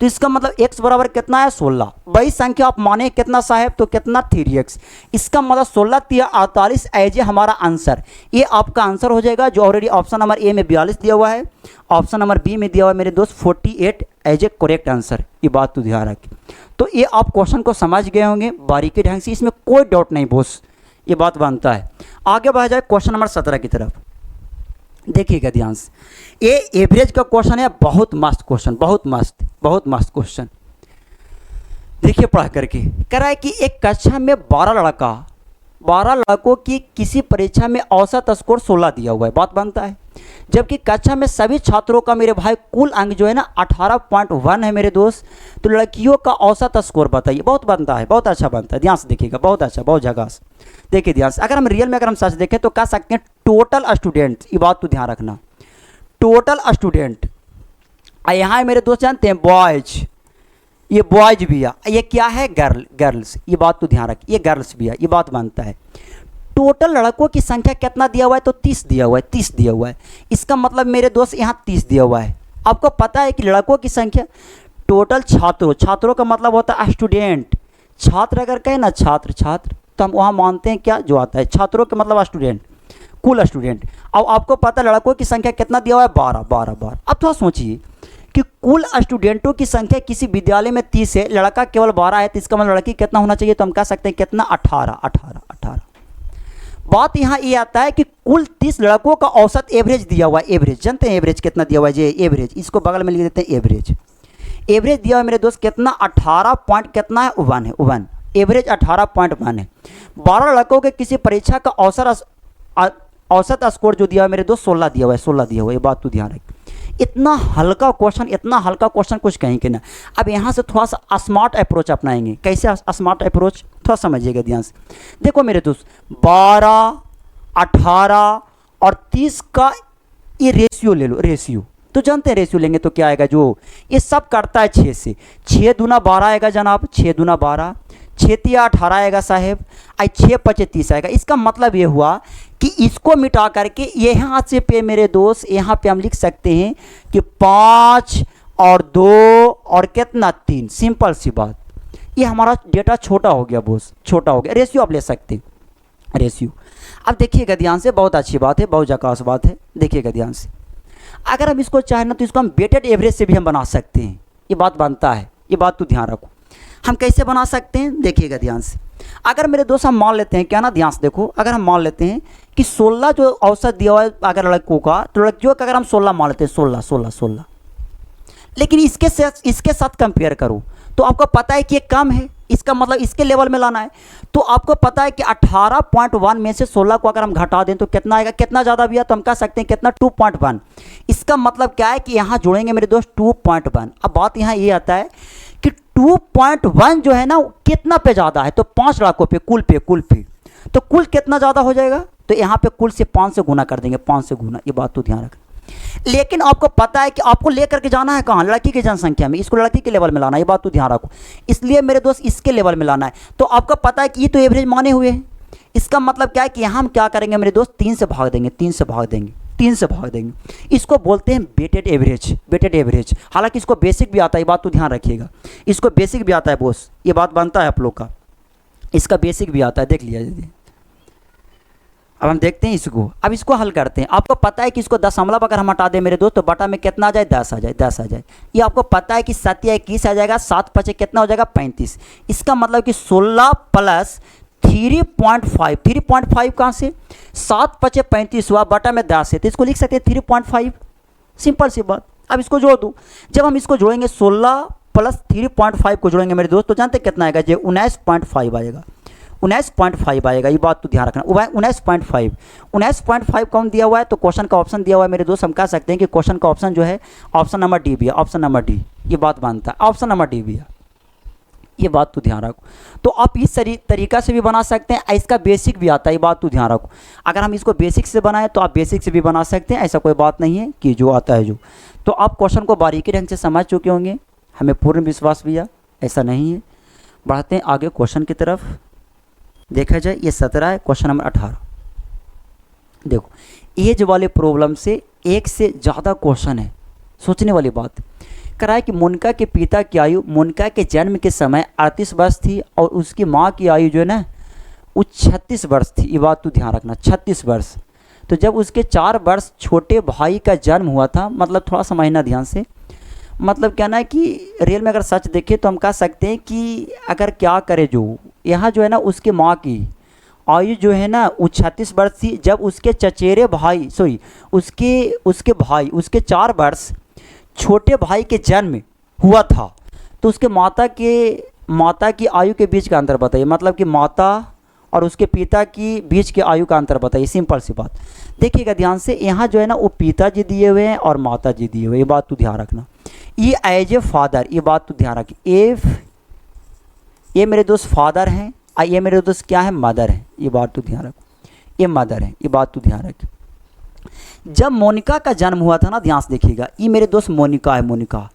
तो इसका मतलब x बराबर कितना है 16। बड़ी संख्या आप माने कितना साहब, तो कितना 3x। इसका मतलब 16 × 48 एज ए हमारा आंसर, ये आपका आंसर हो जाएगा, जो ऑलरेडी ऑप्शन नंबर ए में 42 दिया हुआ है, ऑप्शन नंबर बी में दिया हुआ है मेरे दोस्त 48 एज ए करेक्ट आंसर, ये बात तो ध्यान रखें। तो ये आप क्वेश्चन को समझ गए होंगे बारीकी ढंग से, इसमें कोई डाउट नहीं बॉस, ये बात बनता है। आगे बढ़ा जाए क्वेश्चन नंबर 17 की तरफ। देखिएगा ध्यान से, ये एवरेज का क्वेश्चन है, बहुत मस्त क्वेश्चन, बहुत मस्त क्वेश्चन। देखिए पढ़ करके कह रहा है कि एक कक्षा में 12 लड़कों की किसी परीक्षा में औसत स्कोर 16 दिया हुआ है, बात बनता है। जबकि कक्षा में सभी छात्रों का मेरे भाई कुल अंक जो है ना 18.1 है मेरे दोस्त, तो लड़कियों का औसत स्कोर बताइए। बहुत बनता है, बहुत अच्छा बनता है, ध्यान से देखिएगा, बहुत अच्छा, बहुत जगह से देखिए ध्यान से। अगर हम रियल में अगर हम सच देखें तो कह सकते हैं टोटल स्टूडेंट, ये बात तो ध्यान रखना, टोटल स्टूडेंट। यहाँ मेरे दोस्त जानते हैं बॉयज, ये बॉयज भी है, ये क्या है गर्ल्स, ये बात तो ध्यान रखिए, ये गर्ल्स भी है, ये बात बनता है। टोटल लड़कों की संख्या कितना दिया हुआ है, तो 30 दिया हुआ है, 30 दिया हुआ है। इसका मतलब मेरे दोस्त यहाँ 30 दिया हुआ है। आपको पता है कि लड़कों की संख्या, टोटल छात्रों का मतलब होता है स्टूडेंट। छात्र अगर कहें ना छात्र तो हम वहाँ मानते हैं क्या जो आता है, छात्रों के मतलब स्टूडेंट, कुल स्टूडेंट। अब आपको पता है लड़कों की संख्या कितना दिया हुआ है 12। अब थोड़ा सोचिए कि कुल स्टूडेंटों की संख्या किसी विद्यालय में 30 है, लड़का केवल 12 है, तो इसका मतलब लड़की कितना होना चाहिए, तो हम कह सकते हैं कितना 18। बात यहाँ ये आता है कि कुल 30 लड़कों का औसत एवरेज दिया हुआ है। एवरेज जानते हैं एवरेज कितना दिया हुआ है, जे एवरेज, इसको बगल में लिख देते हैं एवरेज दिया हुआ है मेरे दोस्त कितना 18 पॉइंट कितना है 1 एवरेज 18.1 है। 12 लड़कों के किसी परीक्षा का औसत स्कोर जो दिया है मेरे दोस्त 16 दिया हुआ है, ये बात तो ध्यान रखें। इतना हल्का क्वेश्चन कुछ कहीं के ना। अब यहाँ से थोड़ा सा स्मार्ट अप्रोच अपनाएंगे। कैसे स्मार्ट अप्रोच, थोड़ा समझिएगा ध्यान से। देखो मेरे दोस्त 12, 18 और 30 का ये रेशियो ले लो, रेशियो तो जानते हैं रेशियो लेंगे तो क्या आएगा, जो ये सब करता है 6 से। 6 दूना 12 आएगा जनाब, 6 दूना 12, 6 तिया 18 आएगा साहेब, 6 पचे 30 आएगा। इसका मतलब ये हुआ कि इसको मिटा करके यहाँ से पे मेरे दोस्त यहाँ पे हम लिख सकते हैं कि 5 और 2 और कितना 3, सिंपल सी बात। ये हमारा डेटा छोटा हो गया बॉस, छोटा हो गया। रेशियो आप ले सकते हैं, रेशियो। अब देखिएगा ध्यान से, बहुत अच्छी बात है, बहुत झकास बात है, देखिएगा ध्यान से। अगर हम इसको चाहें ना तो इसको हम वेटेड एवरेज से भी हम बना सकते हैं, ये बात बनता है, ये बात तो ध्यान रखो। हम कैसे बना सकते हैं, देखिएगा ध्यान से। अगर मेरे दोस्त हम मान लेते हैं क्या ना, ध्यान से देखो, अगर हम मान लेते हैं कि 16 जो औसत दिया हुआ है अगर लड़कों का, तो लड़कियों का अगर हम 16 मान लेते हैं, 16, लेकिन इसके साथ कंपेयर करो तो आपको पता है कि ये कम है, इसका मतलब इसके लेवल में लाना है। तो आपको पता है कि 18.1 में से 16 को अगर हम घटा दें तो कितना आएगा, कितना ज़्यादा भी है तो हम कह सकते हैं कितना, 2.1। इसका मतलब क्या है कि यहाँ जोड़ेंगे मेरे दोस्त 2.1। अब बात यहाँ ये आता है कि 2.1 जो है ना कितना पे ज़्यादा है, तो 5 लाखों पे, कुल पे तो कुल कितना ज़्यादा हो जाएगा, तो यहाँ पे कुल से 5 से गुना कर देंगे, 5 से गुना, ये बात तो ध्यान रखना। लेकिन आपको पता है कि आपको लेकर के जाना है कहाँ, लड़की की जनसंख्या में, इसको लड़की के लेवल में लाना है, ये बात तो ध्यान रखो। इसलिए मेरे दोस्त इसके लेवल में लाना है। तो आपको पता है कि ये तो एवरेज माने हुए हैं, इसका मतलब क्या है कि यहाँ हम क्या करेंगे मेरे दोस्त, 3 से भाग देंगे, 3 से भाग देंगे, 3 से भाग देंगे। इसको बोलते हैं वेटेड एवरेज, वेटेड एवरेज। हालांकि इसको बेसिक भी आता है, ये बात तो ध्यान रखिएगा, इसको बेसिक भी आता है बॉस, ये बात बनता है आप लोग का, इसका बेसिक भी आता है, देख लिया यदि। अब हम देखते हैं इसको, अब इसको हल करते हैं। आपको पता है कि इसको दशमलव अगर हम हटा दें मेरे दोस्त तो बटा में कितना आ जाए, 10 आ जाए, 10 आ जाए। ये आपको पता है कि 7 या 21 आ जाएगा, 7 5 कितना हो जाएगा, 35। इसका मतलब कि 16 प्लस 3.5, 3.5 कहाँ से, 7 5 35 हुआ, बटा में 10 है, तो इसको लिख सकते हैं 3.5, सिंपल सी बात। अब इसको जोड़ दूँ, जब हम इसको जोड़ेंगे 16 प्लस 3.5 को जोड़ेंगे मेरे दोस्त तो जानते कितना आएगा, जो 19.5 आएगा, 19.5 आएगा, ये बात तो ध्यान रखना। 19.5 कौन दिया हुआ है, तो क्वेश्चन का ऑप्शन दिया हुआ है मेरे दोस्त, हम कह सकते हैं कि क्वेश्चन का ऑप्शन जो है ऑप्शन नंबर डी भी है, ऑप्शन नंबर डी, ये बात मानता है, ऑप्शन नंबर डी भी है, ये बात तो ध्यान रखो। तो आप इस तरीका से भी बना सकते हैं, इसका बेसिक भी आता है, ये बात तो ध्यान रखो। अगर हम इसको बेसिक से बनाएं तो आप बेसिक से भी बना सकते हैं, ऐसा कोई बात नहीं है कि जो आता है जो। तो आप क्वेश्चन को बारीकी ढंग से समझ चुके होंगे, हमें पूर्ण विश्वास भी है, ऐसा नहीं है। बढ़ते हैं आगे क्वेश्चन की तरफ, देखा जाए ये 17 है, क्वेश्चन नंबर 18। देखो एज वाले प्रॉब्लम से एक से ज़्यादा क्वेश्चन है, सोचने वाली बात। करा है कि मोनिका के पिता की आयु मोनिका के जन्म के समय 38 वर्ष थी और उसकी माँ की आयु जो है ना वो 36 वर्ष थी, ये बात तो ध्यान रखना, 36 वर्ष। तो जब उसके 4 वर्ष छोटे भाई का जन्म हुआ था, मतलब थोड़ा समझना ध्यान से, मतलब क्या ना कि रियल में अगर सच देखें तो हम कह सकते हैं कि अगर क्या करे जो यहाँ जो है ना उसके माँ की आयु जो है ना वो 36 वर्ष थी, जब उसके चचेरे भाई उसके भाई उसके 4 वर्ष छोटे भाई के जन्म हुआ था, तो उसके माता की आयु के बीच का अंतर बताइए, मतलब कि माता और उसके पिता की बीच के आयु का अंतर बताइए, सिंपल सी बात। देखिएगा ध्यान से, यहाँ जो है ना वो पिताजी दिए हुए हैं और माता जी दिए हुए, ये बात तो ध्यान रखना। ये एज ए फादर, ये बात तो ध्यान रखिए, ये मेरे दोस्त फादर हैं, ये मेरे दोस्त क्या है, मदर है, ये बात तो ध्यान रखो, ये मदर है, ये बात तो ध्यान रखिए। जब मोनिका का जन्म हुआ था ना, ध्यान से देखिएगा, ये मेरे दोस्त मोनिका है, मोनिका।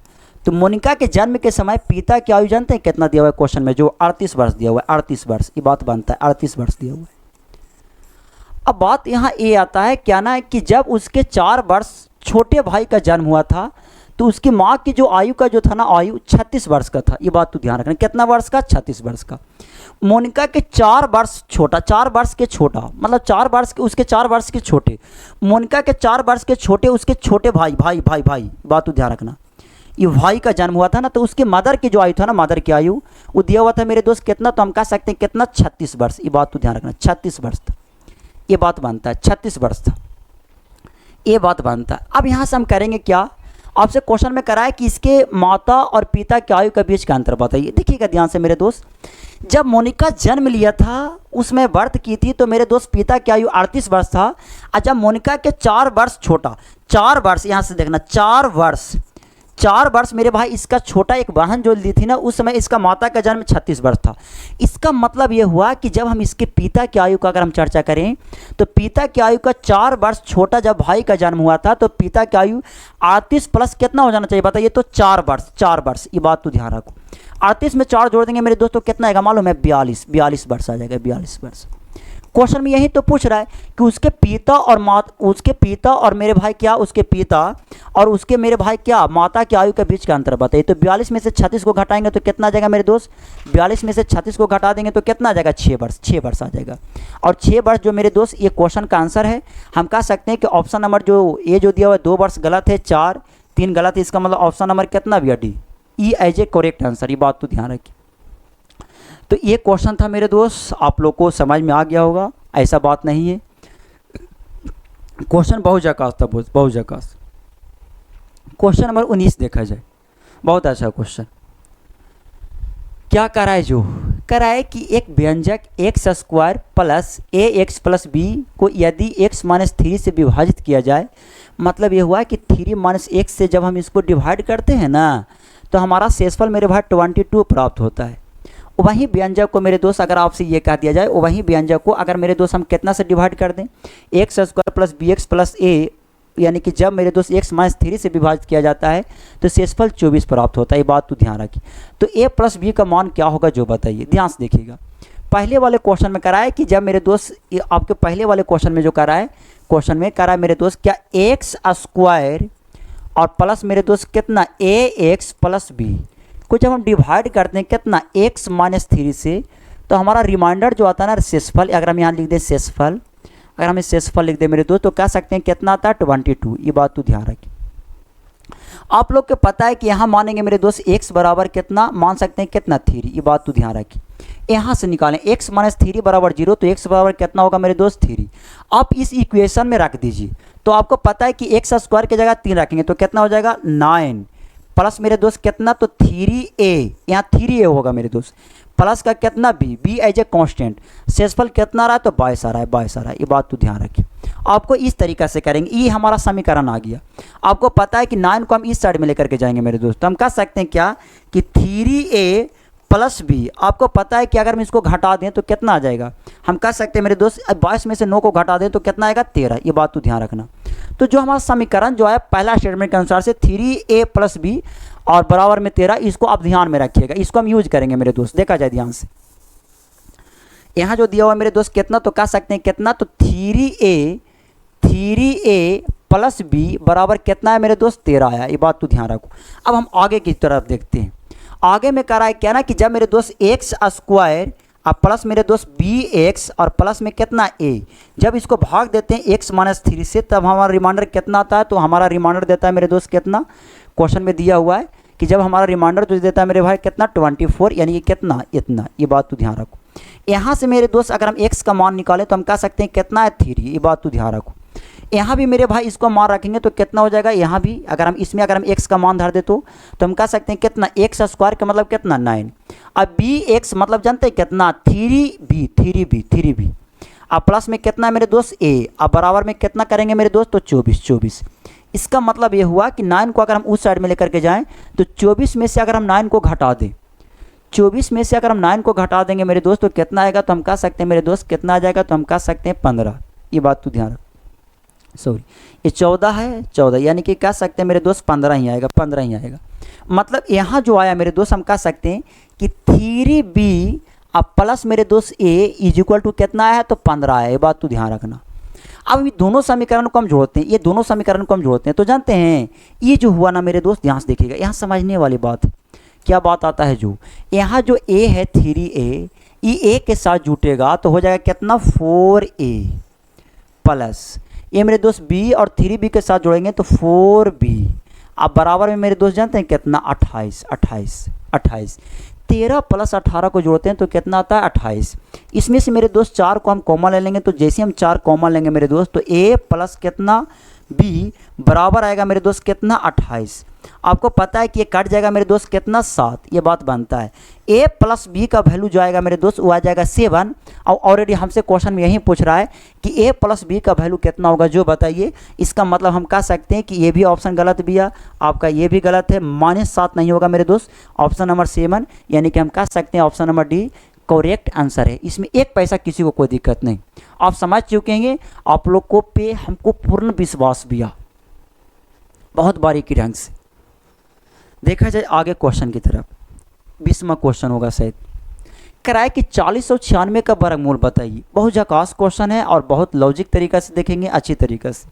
तो मोनिका के जन्म के समय पिता की आयु जानते हैं कितना दिया हुआ है क्वेश्चन में, जो 38 वर्ष दिया हुआ है, 38 वर्ष, ये बात बनता है, 38 वर्ष दिया हुआ है। अब बात यहाँ ये आता है क्या ना कि जब उसके 4 वर्ष छोटे भाई का जन्म हुआ था तो उसकी माँ की जो आयु का जो था ना आयु 36 वर्ष का था, ये बात तो ध्यान रखना, कितना वर्ष का, 36 वर्ष का। मोनिका के 4 वर्ष छोटा, 4 वर्ष के छोटा, मतलब 4 वर्ष के, उसके 4 वर्ष के छोटे, मोनिका के 4 वर्ष के छोटे, उसके छोटे भाई, बात तो ध्यान रखना, ये भाई का जन्म हुआ था ना, तो उसके मदर की जो आयु था ना, मदर की आयु वो दिया हुआ था मेरे दोस्त कितना, तो हम कह सकते हैं कितना, 36 वर्ष, ये बात तो ध्यान रखना, 36 वर्ष था, ये बात बनता है, 36 वर्ष था, ये बात बनता है। अब यहाँ से हम करेंगे क्या, आपसे क्वेश्चन में करा है कि इसके माता और पिता की आयु के बीच का अंतर बताइए। देखिएगा ध्यान से मेरे दोस्त, जब मोनिका जन्म लिया था उसमें बर्थ की थी तो मेरे दोस्त पिता की आयु 38 वर्ष था, और जब मोनिका के 4 वर्ष छोटा, 4 वर्ष, यहाँ से देखना 4 वर्ष मेरे भाई इसका छोटा एक बहन जो ली थी ना, उस समय इसका माता का जन्म 36 वर्ष था। इसका मतलब ये हुआ कि जब हम इसके पिता की आयु का अगर हम चर्चा करें तो पिता की आयु का 4 वर्ष छोटा जब भाई का जन्म हुआ था तो पिता की आयु 38 प्लस कितना हो जाना चाहिए बताइए, तो 4 वर्ष, ये बात तो ध्यान रखो। 38 में 4 जोड़ देंगे मेरे दोस्तों कितना आएगा मालूम है, 42 वर्ष आ जाएगा, 42 वर्ष। क्वेश्चन में यही तो पूछ रहा है कि उसके पिता और मेरे भाई क्या, उसके पिता और उसके मेरे भाई क्या, माता की आयु के बीच का अंतर बताइए। तो 42 में से 36 को घटाएंगे तो कितना आ जाएगा मेरे दोस्त, 42 में से 36 को घटा देंगे तो कितना आ जाएगा, 6 वर्ष, 6 वर्ष आ जाएगा। और 6 वर्ष जो मेरे दोस्त ये क्वेश्चन का आंसर है। हम कह सकते हैं कि ऑप्शन नंबर जो ए जो दिया हुआ है 2 वर्ष गलत है, 4 3 गलत है, इसका मतलब ऑप्शन नंबर कितना भी D, E as a correct answer. ये बात तो ध्यान रखिए। तो ये क्वेश्चन था मेरे दोस्त, आप लोग को समझ में आ गया होगा, ऐसा बात नहीं है। क्वेश्चन बहुत झकास था, बहुत झकास। क्वेश्चन नंबर 19 देखा जाए, बहुत अच्छा क्वेश्चन। क्या करा है, जो करा है कि एक व्यंजक एक्स स्क्वायर प्लस ए एक्स प्लस बी को यदि एक्स माइनस 3 से विभाजित किया जाए, मतलब ये हुआ कि 3 माइनस एक्स से जब हम इसको डिवाइड करते हैं ना, तो हमारा शेषफल मेरे भाई 22 प्राप्त होता है। वहीं व्यंजक को मेरे दोस्त अगर आपसे ये कह दिया जाए, वहीं व्यंजक को अगर मेरे दोस्त हम कितना से डिवाइड कर दें, x square plus b x plus a, यानी कि जब मेरे दोस्त एक्स माइनस 3 से विभाजित किया जाता है तो शेषफल 24 प्राप्त होता है। ये बात तो ध्यान रखिए। तो ए प्लस बी का मान क्या होगा जो बताइए, ध्यान से देखिएगा। पहले वाले क्वेश्चन में करा है कि जब मेरे दोस्त आपके पहले वाले क्वेश्चन में जो करा है, क्वेश्चन में करा है मेरे दोस्त क्या एक्स स्क्वायर और प्लस मेरे दोस्त कितना ए एक्स प्लस बी को जब हम डिवाइड करते हैं कितना एक्स माइनस 3 से, तो हमारा रिमाइंडर जो आता है ना शेषफल, अगर हम यहाँ लिख दें शेषफल, अगर हम शेषफल लिख दें मेरे दोस्त तो कह सकते हैं कितना आता है 22। ये बात तो ध्यान रखिए। आप लोग को पता है कि यहाँ मानेंगे मेरे दोस्त x बराबर कितना, मान सकते हैं कितना 3। ये बात तो ध्यान रखिए। यहाँ से निकालें x माइनस 3 बराबर 0, तो x बराबर कितना होगा मेरे दोस्त 3। आप इस इक्वेशन में रख दीजिए, तो आपको पता है कि एक्स स्क्वायर की जगह 3 रखेंगे तो कितना हो जाएगा 9 प्लस मेरे दोस्त कितना, तो 3a, यहाँ 3a होगा मेरे दोस्त, प्लस का कितना b एज ए कांस्टेंट, शेषफल कितना रहा है तो 22 आ रहा है, 22 आ रहा है। ये बात तो ध्यान रखिए। आपको इस तरीका से करेंगे, ये हमारा समीकरण आ गया। आपको पता है कि 9 को हम इस साइड में लेकर के जाएंगे मेरे दोस्त, तो हम कह सकते हैं क्या कि 3a प्लस बी, आपको पता है कि अगर हम इसको घटा दें तो कितना आ जाएगा, हम कह सकते हैं मेरे दोस्त 22 में से 9 को घटा दें तो कितना आएगा 13। ये बात तो ध्यान रखना। तो जो हमारा समीकरण जो है पहला स्टेटमेंट के अनुसार से 3a प्लस बी और बराबर में 13, इसको आप ध्यान में रखिएगा, इसको हम यूज करेंगे मेरे दोस्त। देखा जाए ध्यान से, यहाँ जो दिया हुआ मेरे दोस्त कितना, तो कह सकते हैं कितना, तो 3a प्लस बी बराबर कितना है मेरे दोस्त 13 आया। ये बात तो ध्यान रखो। अब हम आगे की तरफ देखते हैं। आगे में कह रहा है क्या ना कि जब मेरे दोस्त एक्स स्क्वायर और प्लस मेरे दोस्त बी एक्स और प्लस में कितना ए, जब इसको भाग देते हैं एक्स माइनस 3 से, तब हमारा रिमाइंडर कितना आता है, तो हमारा रिमाइंडर देता है मेरे दोस्त कितना, क्वेश्चन में दिया हुआ है कि जब हमारा रिमाइंडर जो देता है मेरे भाई कितना 24, यानी कि कितना इतना। ये बात तो ध्यान रखो। यहाँ से मेरे दोस्त अगर हम एक्स का मान निकालें तो हम कह सकते हैं कितना है 3। ये बात तो ध्यान रखो। यहाँ भी मेरे भाई इसको मान रखेंगे तो कितना हो जाएगा, यहाँ भी अगर हम इसमें अगर हम x का मान धर दे तो हम कह सकते हैं कितना एक्स स्क्वायर का मतलब कितना 9। अब बी एक्स मतलब जानते हैं कितना 3b। अब प्लस में कितना है मेरे दोस्त a, अब बराबर में कितना करेंगे मेरे दोस्त, तो 24। इसका मतलब ये हुआ कि 9 को अगर हम उस साइड में लेकर के जाएँ तो 24 में से अगर हम 9 को घटा दें, 24 में से अगर हम 9 को घटा देंगे मेरे दोस्त तो कितना आएगा, तो हम कह सकते हैं मेरे दोस्त कितना आ जाएगा, तो हम कह सकते हैं 15। ये बात तो ध्यान रख, सॉरी ये 14 है, 14 यानी कि कह सकते हैं मेरे दोस्त 15 ही आएगा, 15 ही आएगा। मतलब यहाँ जो आया मेरे दोस्त हम कह सकते हैं कि 3b अब प्लस मेरे दोस्त a इज इक्वल टू कितना आया है, तो 15 आया। ये बात तो ध्यान रखना। अब ये दोनों समीकरण को हम जोड़ते हैं, ये दोनों समीकरण को हम जोड़ते हैं तो जानते हैं ये जो हुआ ना मेरे दोस्त, ध्यान से देखिएगा, यहाँ समझने वाली बात है। क्या बात आता है, जो यहाँ जो a है 3a, ये a के साथ जुटेगा तो हो जाएगा कितना 4a प्लस ये मेरे दोस्त b और 3b के साथ जोड़ेंगे तो 4b। अब बराबर में मेरे दोस्त जानते हैं कितना 28। 13 प्लस 18 को जोड़ते हैं तो कितना आता है 28। इसमें से मेरे दोस्त 4 को हम कॉमन ले लेंगे, तो जैसे हम 4 कॉमन लेंगे मेरे दोस्त तो a प्लस कितना b बराबर आएगा मेरे दोस्त कितना 28। आपको पता है कि ये कट जाएगा मेरे दोस्त कितना 7। ये बात बनता है a प्लस बी का वैल्यू जो आएगा मेरे दोस्त वो आ जाएगा 7। और ऑलरेडी हमसे क्वेश्चन में यही पूछ रहा है कि a प्लस बी का वैल्यू कितना होगा जो बताइए। इसका मतलब हम कह सकते हैं कि ये भी ऑप्शन गलत भी है, आपका ये भी गलत है, -7 नहीं होगा मेरे दोस्त, ऑप्शन नंबर 7, यानी कि हम कह सकते हैं option number D correct answer है। इसमें 1 पैसा किसी को कोई दिक्कत नहीं, आप समझ चुके हैं। आप लोग को पे हमको पूर्ण विश्वास भी है, बहुत बारीकी ढंग से। देखा जाए आगे क्वेश्चन की तरफ, 20वां क्वेश्चन होगा शायद। कराए कि 4096 का वर्गमूल बताइए। बहुत झकास क्वेश्चन है और बहुत लॉजिक तरीक़ा से देखेंगे, अच्छी तरीक़े से।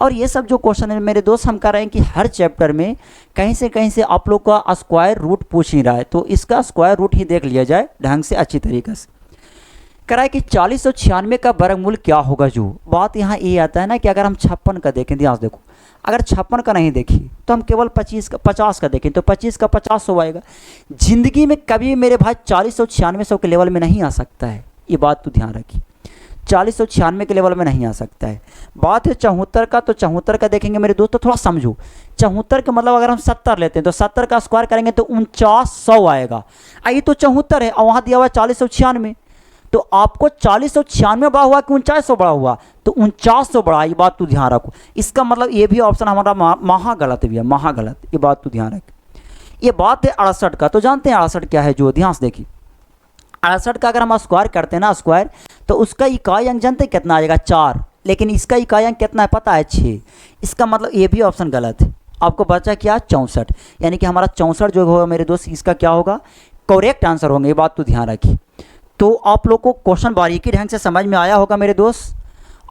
और ये सब जो क्वेश्चन है मेरे दोस्त, हम कर रहे हैं कि हर चैप्टर में कहीं से आप लोग का स्क्वायर रूट पूछ ही रहा है, तो इसका स्क्वायर रूट ही देख लिया जाए ढंग से, अच्छी तरीक़े से। कराए कि 4096 का वर्गमूल क्या होगा। जो बात यहाँ ये आता है ना कि अगर हम 56 का देखें, ध्यान देखो, अगर 56 का नहीं देखिए तो हम केवल 50 का देखें तो 25 का 50 आएगा। ज़िंदगी में कभी मेरे भाई 4096 के लेवल में नहीं आ सकता है, ये बात तो ध्यान रखिए। 4096 के लेवल में नहीं आ सकता है। बात है 74 का, तो 74 का देखेंगे मेरे दोस्तों, थोड़ा समझो। 74 का मतलब अगर हम 70 लेते हैं तो 70 का स्क्वायर करेंगे तो 4900 आएगा। ये तो 74 है और वहाँ दिया हुआ है 4096, तो आपको 4096 बड़ा हुआ कि 4900 बड़ा हुआ, तो 4900 बड़ा, ये बात तो ध्यान रखो। इसका मतलब ये भी ऑप्शन हमारा महा गलत भी है, महा गलत, ये बात तो ध्यान रखें। ये बात है 68 का, तो जानते हैं 68 क्या है, जो ध्यान से देखिए। 68 का अगर हम स्क्वायर करते हैं ना स्क्वायर, तो उसका इकाई अंक जानते हैं कितना आ जाएगा, 4, लेकिन इसका इकाई अंक कितना है पता है, 6। इसका मतलब ये भी ऑप्शन गलत है। आपको बचा क्या, 64, यानी कि हमारा 64 जो होगा मेरे दोस्त, इसका क्या होगा, करेक्ट आंसर होंगे, ये बात तो ध्यान रखिए। तो आप लोग को क्वेश्चन बारीकी ढंग से समझ में आया होगा मेरे दोस्त।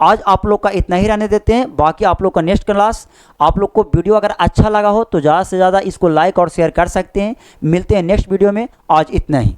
आज आप लोग का इतना ही रहने देते हैं, बाकी आप लोग का नेक्स्ट क्लास। आप लोग को वीडियो अगर अच्छा लगा हो तो ज़्यादा से ज़्यादा इसको लाइक और शेयर कर सकते हैं। मिलते हैं नेक्स्ट वीडियो में, आज इतना ही।